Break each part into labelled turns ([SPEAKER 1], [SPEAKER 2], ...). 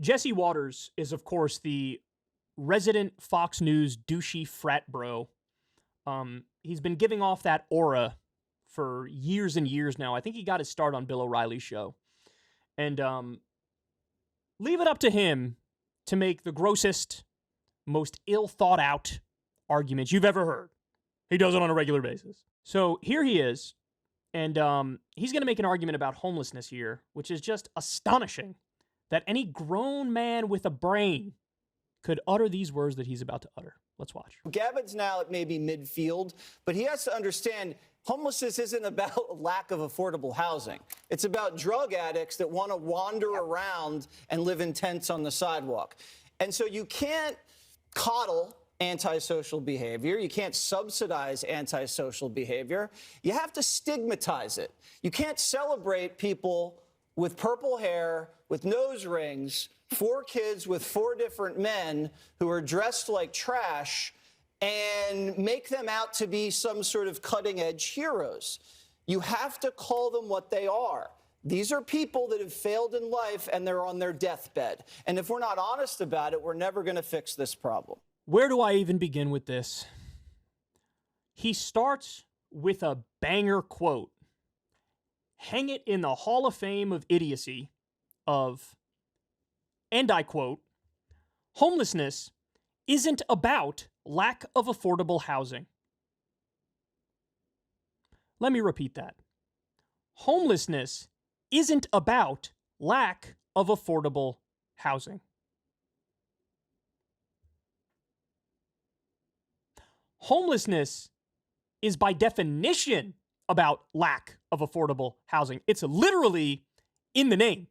[SPEAKER 1] Jesse Waters is, of course, the resident Fox News douchey frat bro. He's been giving off that aura for years and years now. I think he got his start on Bill O'Reilly's show. And leave it up to him to make the grossest, most ill-thought-out arguments you've ever heard. He does it on a regular basis. So here he is, and he's going to make an argument about homelessness here, which is just astonishing that any grown man with a brain could utter these words that he's about to utter. Let's watch.
[SPEAKER 2] Gavin's now at maybe midfield, but he has to understand homelessness isn't about lack of affordable housing. It's about drug addicts that want to wander around and live in tents on the sidewalk. And so you can't coddle antisocial behavior. You can't subsidize antisocial behavior. You have to stigmatize it. You can't celebrate people with purple hair, with nose rings, 4 kids with 4 different men who are dressed like trash and make them out to be some sort of cutting-edge heroes. You have to call them what they are. These are people that have failed in life and they're on their deathbed. And if we're not honest about it, we're never going to fix this problem.
[SPEAKER 1] Where do I even begin with this? He starts with a banger quote. Hang it in the Hall of Fame of idiocy of, and I quote, homelessness isn't about lack of affordable housing. Let me repeat that. Homelessness isn't about lack of affordable housing. Homelessness is by definition about lack of affordable housing. It's literally in the name.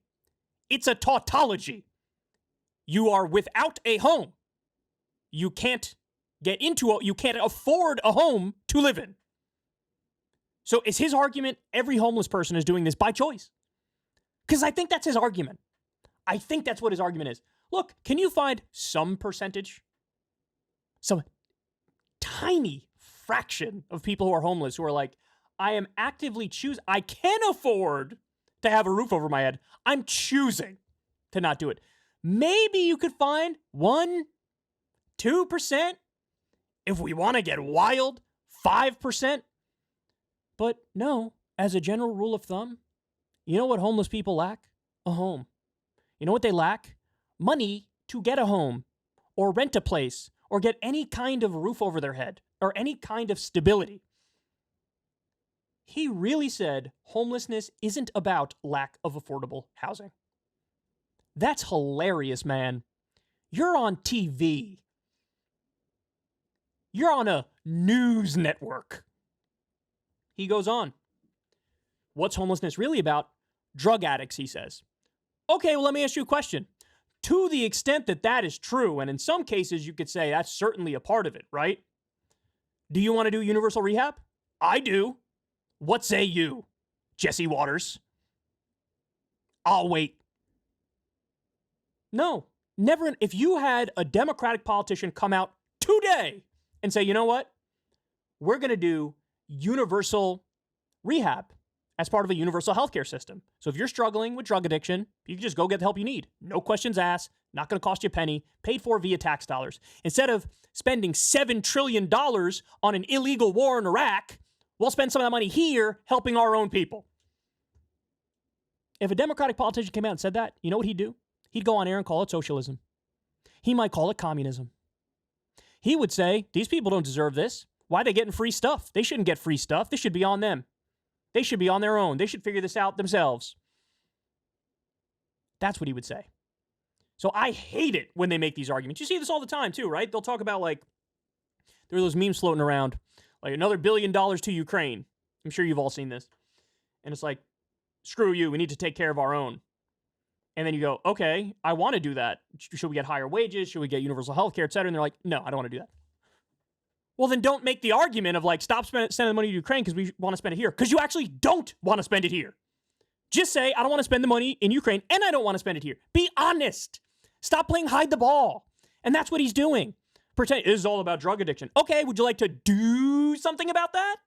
[SPEAKER 1] It's a tautology. You are without a home. You can't get into you can't afford a home to live in. So is his argument every homeless person is doing this by choice? Because I think that's his argument. I think that's what his argument is. Look, can you find some percentage, some tiny fraction of people who are homeless who are like, I am actively I can afford to have a roof over my head. I'm choosing to not do it. Maybe you could find 1%, 2%. If we want to get wild, 5%. But no, as a general rule of thumb, you know what homeless people lack? A home. You know what they lack? Money to get a home or rent a place or get any kind of roof over their head or any kind of stability. He really said homelessness isn't about lack of affordable housing. That's hilarious, man. You're on TV. You're on a news network. He goes on. What's homelessness really about? Drug addicts, he says. Okay, well, let me ask you a question. To the extent that that is true, and in some cases you could say that's certainly a part of it, right? Do you want to do universal rehab? I do. What say you, Jesse Waters? I'll wait. No, never. If you had a Democratic politician come out today and say, you know what? We're going to do universal rehab as part of a universal healthcare system. So if you're struggling with drug addiction, you can just go get the help you need. No questions asked. Not going to cost you a penny. Paid for via tax dollars. Instead of spending $7 trillion on an illegal war in Iraq, we'll spend some of that money here helping our own people. If a Democratic politician came out and said that, you know what he'd do? He'd go on air and call it socialism. He might call it communism. He would say, these people don't deserve this. Why are they getting free stuff? They shouldn't get free stuff. This should be on them. They should be on their own. They should figure this out themselves. That's what he would say. So I hate it when they make these arguments. You see this all the time too, right? They'll talk about there are those memes floating around, like another $1 billion to Ukraine. I'm sure you've all seen this. And it's like, screw you. We need to take care of our own. And then you go, okay, I want to do that. Should we get higher wages? Should we get universal health care, et cetera? And they're like, no, I don't want to do that. Well, then don't make the argument of stop sending money to Ukraine because we want to spend it here. Because you actually don't want to spend it here. Just say, I don't want to spend the money in Ukraine and I don't want to spend it here. Be honest. Stop playing hide the ball. And that's what he's doing. Pretend this is all about drug addiction. Okay, would you like to do something about that?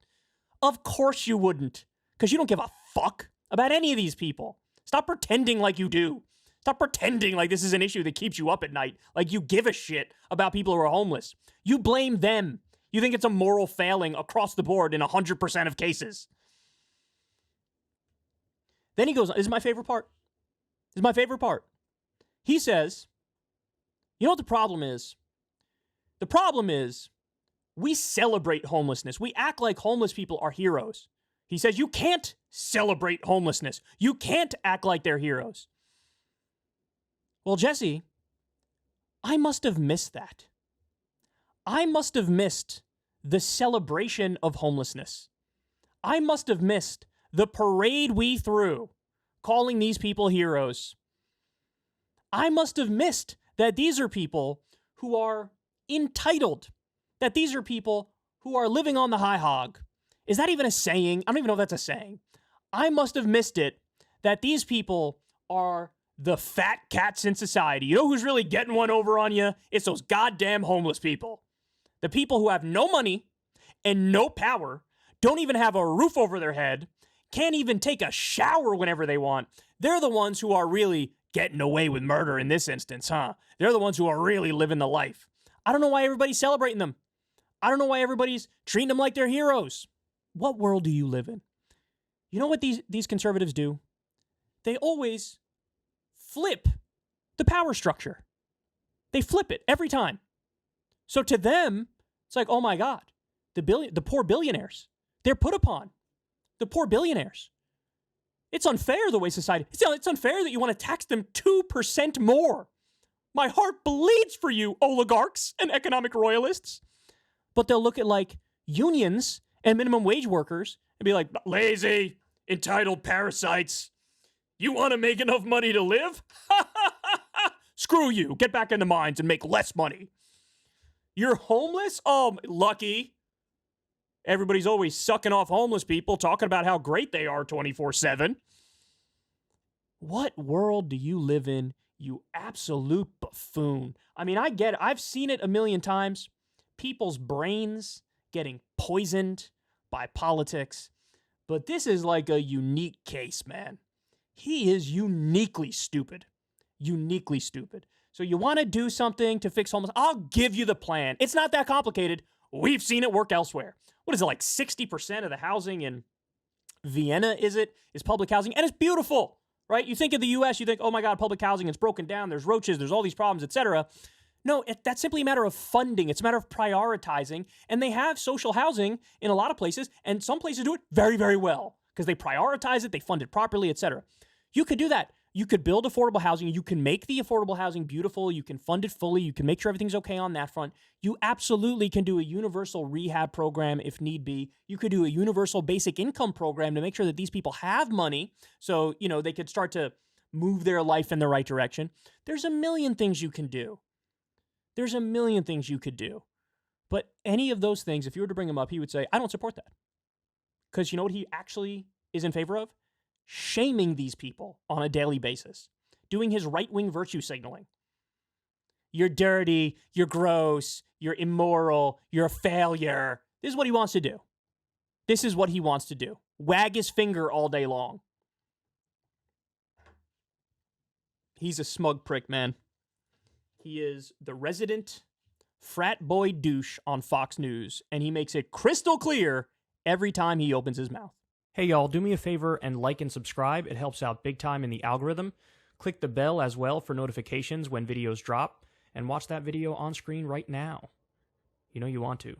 [SPEAKER 1] Of course you wouldn't. Because you don't give a fuck about any of these people. Stop pretending like you do. Stop pretending like this is an issue that keeps you up at night, like you give a shit about people who are homeless. You blame them. You think it's a moral failing across the board in 100% of cases. Then he goes, this is my favorite part. This is my favorite part. He says, you know what the problem is? The problem is we celebrate homelessness. We act like homeless people are heroes. He says you can't celebrate homelessness. You can't act like they're heroes. Well, Jesse, I must have missed that. I must have missed the celebration of homelessness. I must have missed the parade we threw calling these people heroes. I must have missed that these are people who are entitled, that these are people who are living on the high hog. Is that even a saying? I don't even know if that's a saying. I must have missed it that these people are the fat cats in society. You know who's really getting one over on you? It's those goddamn homeless people. The people who have no money and no power, don't even have a roof over their head, can't even take a shower whenever they want. They're the ones who are really getting away with murder in this instance, huh? They're the ones who are really living the life. I don't know why everybody's celebrating them. I don't know why everybody's treating them like they're heroes. What world do you live in? You know what these conservatives do? They always flip the power structure. They flip it every time. So to them, it's like, oh my God, the poor billionaires, they're put upon. The poor billionaires. It's unfair the way society, it's unfair that you want to tax them 2% more. My heart bleeds for you, oligarchs and economic royalists. But they'll look at like unions and minimum wage workers and be like, lazy, entitled parasites. You want to make enough money to live? Screw you. Get back in the mines and make less money. You're homeless? Oh, lucky. Everybody's always sucking off homeless people, talking about how great they are 24/7. What world do you live in, you absolute buffoon? I mean, I get it. I've seen it a million times. People's brains getting poisoned by politics. But this is like a unique case, man. He is uniquely stupid. Uniquely stupid. So you want to do something to fix homelessness? I'll give you the plan. It's not that complicated. We've seen it work elsewhere. What is it, like 60% of the housing in Vienna, is public housing? And it's beautiful, right? You think of the U.S., you think, oh my God, public housing, it's broken down, there's roaches, there's all these problems, etc. No, that's simply a matter of funding. It's a matter of prioritizing. And they have social housing in a lot of places, and some places do it very, very well because they prioritize it, they fund it properly, etc. You could do that. You could build affordable housing. You can make the affordable housing beautiful. You can fund it fully. You can make sure everything's okay on that front. You absolutely can do a universal rehab program if need be. You could do a universal basic income program to make sure that these people have money so, you know, they could start to move their life in the right direction. There's a million things you can do. There's a million things you could do. But any of those things, if you were to bring him up, he would say, I don't support that. Because you know what he actually is in favor of? Shaming these people on a daily basis, doing his right-wing virtue signaling. You're dirty, you're gross, you're immoral, you're a failure. This is what he wants to do. This is what he wants to do. Wag his finger all day long. He's a smug prick, man. He is the resident frat boy douche on Fox News, and he makes it crystal clear every time he opens his mouth. Hey y'all, do me a favor and like and subscribe. It helps out big time in the algorithm. Click the bell as well for notifications when videos drop, and watch that video on screen right now. You know you want to.